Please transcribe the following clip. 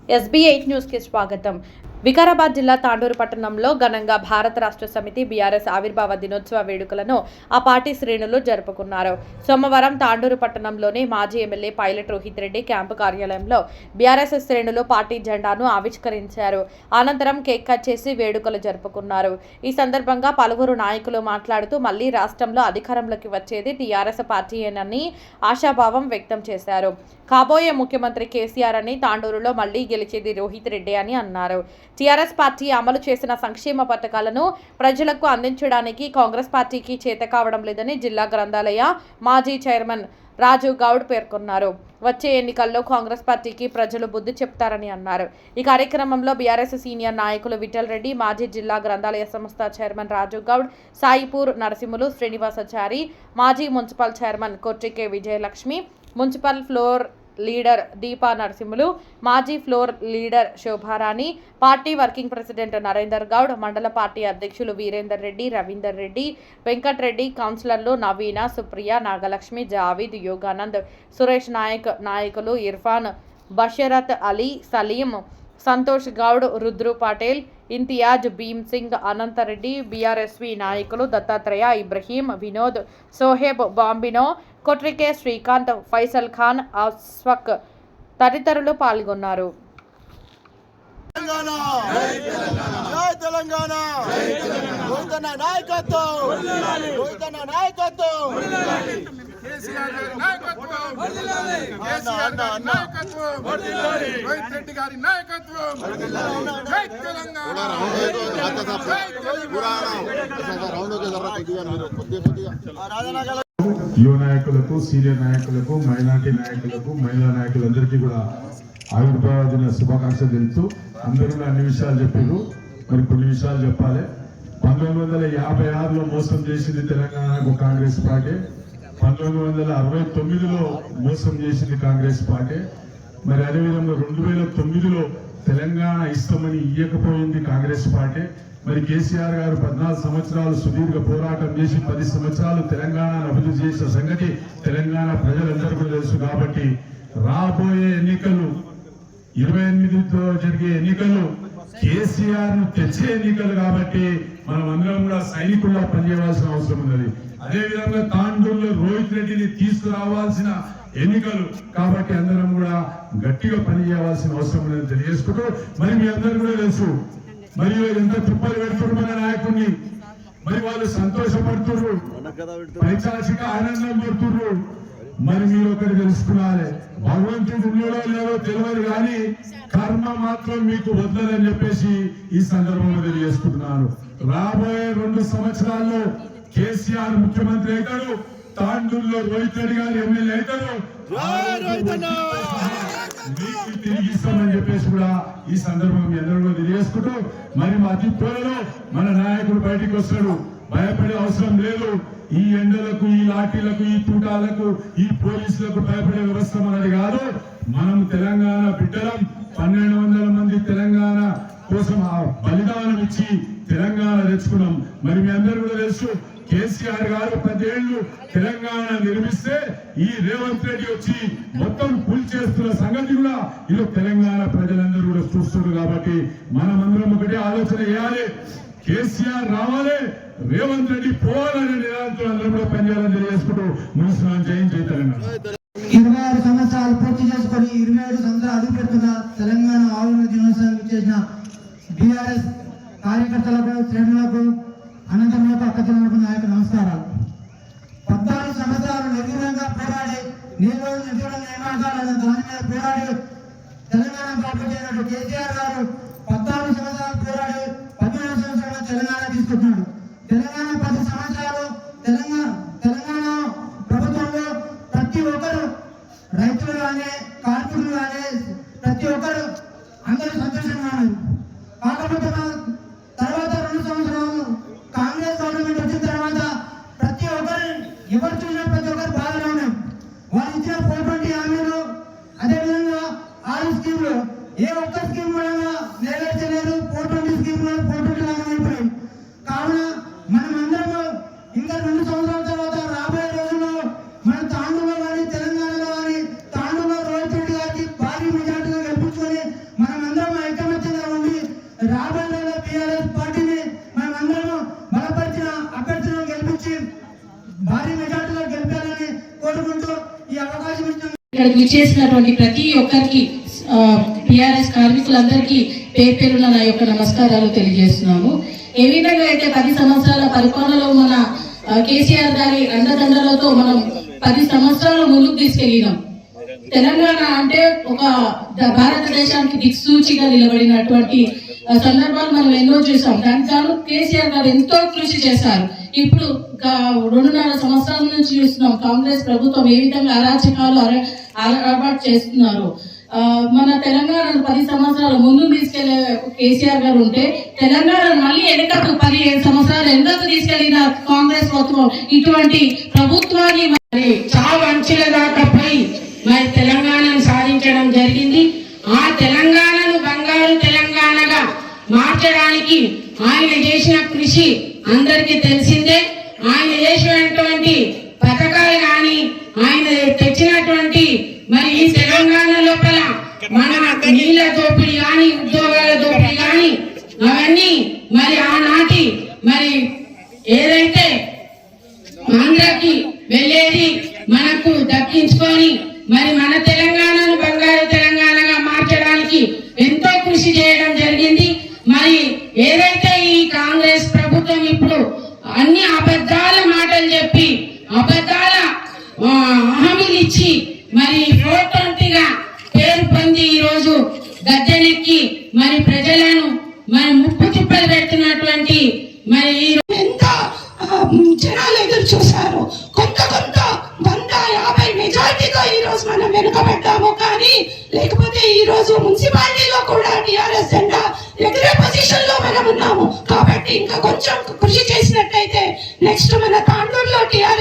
SB8 news కి స్వాగతం. వికారాబాద్ జిల్లా తాండూరు పట్టణంలో ఘనంగా భారత రాష్ట్ర సమితి బీఆర్ఎస్ ఆవిర్భావ దినోత్సవ వేడుకలను ఆ పార్టీ శ్రేణులు జరుపుకున్నారు. సోమవారం తాండూరు పట్టణంలోని మాజీ MLA pilot Rohit Reddy camp కార్యాలయంలో బీఆర్ఎస్ శ్రేణులు పార్టీ జెండాను ఆవిష్కరించారు. అనంతరం కేక్ కట్ చేసి వేడుకలు జరుపుకున్నారు. ఈ సందర్భంగా పలువురు నాయకులు మాట్లాడుతూ మళ్లీ రాష్ట్రంలో అధికారంలోకి వచ్చేది టీఆర్ఎస్ పార్టీయేనని ఆశాభావం వ్యక్తం చేశారు. కాబోయే ముఖ్యమంత్రి కేసీఆర్ అని, తాండూరులో మళ్లీ గెలిచేది రోహిత్ రెడ్డి అని అన్నారు. టీఆర్ఎస్ పార్టీ అమలు చేసిన సంక్షేమ పథకాలను ప్రజలకు అందించడానికి కాంగ్రెస్ పార్టీకి చేత కావడం లేదని జిల్లా గ్రంథాలయ మాజీ చైర్మన్ రాజు గౌడ్ పేర్కొన్నారు. వచ్చే ఎన్నికల్లో కాంగ్రెస్ పార్టీకి ప్రజలు బుద్ధి చెప్తారని అన్నారు. ఈ కార్యక్రమంలో బీఆర్ఎస్ సీనియర్ నాయకులు విఠల్ రెడ్డి, మాజీ జిల్లా గ్రంథాలయ సంస్థ చైర్మన్ రాజు గౌడ్, సాయిపూర్ నరసింహులు, శ్రీనివాసాచారి, మాజీ municipal chairman Kottike Vijayalakshmi, municipal floor leader Deepa Narasimhulu, మాజీ floor leader Shobharani, party working president Narender Goud, మండల పార్టీ అధ్యక్షులు వీరేందర్ రెడ్డి, రవీందర్ రెడ్డి, వెంకట్ రెడ్డి, కౌన్సిలర్లు నవీన, సుప్రియ, నాగలక్ష్మి, జావీద్, యోగానంద్, సురేష్ నాయక్, నాయకులు ఇర్ఫాన్, బషరత్ అలీ, సలీం, సంతోష్ గౌడ్, రుద్రు పటేల్, ఇంతియాజ్, భీమ్ సింగ్, అనంతరెడ్డి, బీఆర్ఎస్వి నాయకులు దత్తాత్రేయ, ఇబ్రహీం, వినోద్, సోహెబ్, బాంబినో, కొట్రికే శ్రీకాంత్, ఫైసల్ ఖాన్, అస్వక్ తదితరులు పాల్గొన్నారు. యువ నాయకులకు, సీనియర్ నాయకులకు, మైనార్టీ నాయకులకు, మహిళా నాయకులందరికీ కూడా ఆవిర్భావ దిన శుభాకాంక్షలు తెలుపుతూ అందరూ అన్ని విషయాలు చెప్పారు. మరి కొన్ని విషయాలు చెప్పాలి. 1956లో మోసం చేసింది తెలంగాణకు కాంగ్రెస్ పార్టీ, 1969లో మోసం చేసింది కాంగ్రెస్ పార్టీ. మరి అదేవిధంగా 2009లో తెలంగాణ ఇస్తామని ఇయ్యకపోయింది కాంగ్రెస్ పార్టీ. మరి కేసీఆర్ గారు 14 సంవత్సరాలు సుదీర్ఘ పోరాటం చేసి 10 సంవత్సరాలు తెలంగాణను అభివృద్ధి చేసిన సంగతి తెలంగాణ ప్రజలందరికీ తెలుసు. కాబట్టి రాబోయే ఎన్నికలు 28తో జరిగే ఎన్నికలు కేసీఆర్ ను తెచ్చే ఎన్నికలు కాబట్టి మనం అందరం కూడా సైనికుల్లా పనిచేయాల్సిన అవసరం ఉన్నది. అదేవిధంగా తాండూరులో రోహిత్ రెడ్డిని తీసుకురావాల్సిన ఎన్నికలు కాబట్టి అందరం కూడా గట్టిగా పనిచేయవలసిన అవసరం ఉన్నది తెలియజేసుకుంటూ, మరి మీ అందరూ కూడా తెలుసు మరి ఎంత తిప్పలు పెడుతున్నారు మన నాయకుడిని. మరి వాళ్ళు సంతోషపడుతున్నారు, పైచాసిక ఆనందం పడుతున్నారు. మరి మీరు ఒకటి తెలుసుకున్నారే, భగవంతుడు ఉన్నాడో లేదో తెలియదు కానీ కర్మ మాత్రం మీకు వదలని చెప్పేసి ఈ సందర్భంలో తెలియజేసుకుంటున్నాను. రాబోయే 2 సంవత్సరాల్లో కేసీఆర్ ముఖ్యమంత్రి అవుతాడు, తాండూరులో రోహిత్ రెడ్డి గారు ఎమ్మెల్యే అవుతారు, మీకు తిరిగి ఇస్తామని చెప్పేసి కూడా ఈ సందర్భంగా మీ అందరూ తెలియజేసుకుంటూ, మరి మా అతి త్వరలో మన నాయకుడు బయటికి వస్తాడు. భయపడే అవసరం లేదు. ఈ ఎండలకు, ఈ లాఠీలకు, ఈ తూటాలకు, ఈ పోలీసులకు భయపడే వ్యవస్థ మనది కాదు. మనం తెలంగాణ బిడ్డలం. 1200 మంది తెలంగాణ కోసం ఆ బలిదానం ఇచ్చి తెలంగాణ తెచ్చుకున్నాం. మరి మీ అందరూ కూడా తెలుసు, కేసీఆర్ గారు 10 ఏళ్లు తెలంగాణ నిర్మిస్తే ఈ రేవంత్ రెడ్డి వచ్చి మొత్తం కూల్ చేస్తున్న సంగతి కూడా ఇది తెలంగాణ ప్రజలందరూ కూడా చూస్తున్నారు. కాబట్టి మనం అందరం ఒకటే ఆలోచన చేయాలి, కేసీఆర్ రావాలి, రేవంత్ రెడ్డి పోవాలనే నిరాంతో అందరూ కూడా పనిచేయాలని తెలియజేసుకుంటూ ముగిస్తున్నాను. జై తెలంగాణ. 26 సంవత్సరాలు పూర్తి చేసుకుని 27 సంవత్సరాలు అడుగు పెడుతున్న తెలంగాణ ఆవిర్భావ దినోత్సవం చేసిన బీఆర్ఎస్ కార్యకర్తలకు, శ్రేణులకు, అనంతరం అక్కచెల్లెలకు నా యొక్క నమస్కారాలు. 14 సంవత్సరాలు నిర్వీర్యంగా పోరాడి నీళ్ళు నిధుల నియామకాలను దాని మీద పోరాడి తెలంగాణ పాల్గొనేటట్టు కేసీఆర్ గారు 14 సంవత్సరాలు పోరాడి 15 సంవత్సరాలు తెలంగాణ తీసుకుంటున్నాడు. తెలంగాణ 10 సంవత్సరాలు తెలంగాణ ప్రభుత్వంలో ప్రతి ఒక్కరు, రైతులు కానీ, కార్మికులు కానీ, ప్రతి ఒక్కరు అందరూ సంతోషంగా ఉన్నారు. కాకపోతే తర్వాత 2 సంవత్సరాలు కాంగ్రెస్ గవర్నమెంట్ వచ్చిన తర్వాత ప్రతి ఒక్కరు ఎవరు చూసినా ప్రతి ఒక్కరు బాధలో ఉన్నారు. వాళ్ళు ఇచ్చిన 420 హామీలు, అదేవిధంగా 6 స్కీములు ఏ ఒక్క స్కీమ్ కూడా నెరవేర్చలేదు. 420 స్కీమ్లు 420 లాగా అయిపోయాయి. కావున మనం అందరం ఇంకా 2 సంవత్సరాల తర్వాత రాబోయే రోజుల్లో మన తాండూరులో కానీ, తెలంగాణలో కానీ, తాండూరులో రోహిత్ రెడ్డి గారికి భారీ మెజార్టీగా గెలిపించుకొని మనం ఈ అవకాశం ఇచ్చిన ఇక్కడ విచ్చేసినటువంటి ప్రతి ఒక్కరికి టిఆర్ఎస్ కార్మికులందరికీ పేరు పేరున నా యొక్క నమస్కారాలు తెలియజేస్తున్నాము. ఏ విధంగా అయితే 10 సంవత్సరాల పరిపాలనలో మన కేసీఆర్ గారి అండదండలతో మనం 10 సంవత్సరాలు ముందుకు తీసుకెళ్ళినాం. తెలంగాణ అంటే ఒక భారతదేశానికి దిక్సూచిగా నిలబడినటువంటి సందర్భాలు మనం ఎన్నో చూసాం. దానికి గాను కేసీఆర్ గారు ఎంతో కృషి చేశారు. ఇప్పుడు 2.5 సంవత్సరాల నుంచి చూస్తున్నాం కాంగ్రెస్ ప్రభుత్వం ఏ విధంగా అరాచకాలు అలవాటు చేస్తున్నారు. మన తెలంగాణను 10 సంవత్సరాల ముందు తీసుకెళ్లే కేసీఆర్ గారు ఉంటే తెలంగాణను మళ్ళీ వెనకకు 15 సంవత్సరాలు ఎందుకు తీసుకెళ్లిన కాంగ్రెస్ ప్రభుత్వం ఇటువంటి ప్రభుత్వాన్ని మరి చావు అంచుల దాకా పోయి మరి తెలంగాణను సాధించడం జరిగింది. ఆ తెలంగాణను బంగారు తెలంగాణగా మార్చడానికి ఆయన చేసిన కృషి అందరికీ తెలిసిందే. ఆయన చేసినటువంటి పథకాలు కానీ ఆయన తెచ్చినటువంటి మరి ఈ తెలంగాణ లోపల మన నీళ్ళ దోపిడీ కానీ ఉద్యోగాల దోపిడీ కానీ అవన్నీ మరి ఆనాటి మరి ఏదైతే ఆంధ్రకి వెళ్ళేది మనకు దక్కించుకొని మరి మన తెలంగాణను బంగారు తెలంగాణగా మార్చడానికి ఎంతో కృషి చేయడం జరిగింది. మరి ఏదైతే ఈ కాంగ్రెస్ ప్రభుత్వం ఇప్పుడు అన్ని అబద్ధాల మాటలు చెప్పి అబద్ధాల హామీలు ఇచ్చి మరి 420గా పేరు పొంది ఈ రోజు గద్దెనెక్కి మరి ప్రజలను మరి ముప్పు తిప్పలు పెడుతున్నటువంటి మరి ఎంత జనాలు ఎదురు చూశారు. కొంత 150 మెజార్టీతో ఈ రోజు మనం వెనుకబడ్డాము. కానీ లేకపోతే ఈ రోజు మున్సిపాలిటీలో కూడా టిఆర్ఎస్ జెండా ఎగిరే పొజిషన్ లో మనం ఉన్నాము. కాబట్టి ఇంకా కొంచెం కృషి చేసినట్టయితే నెక్స్ట్ మన తాండూరులో టిఆర్ఎస్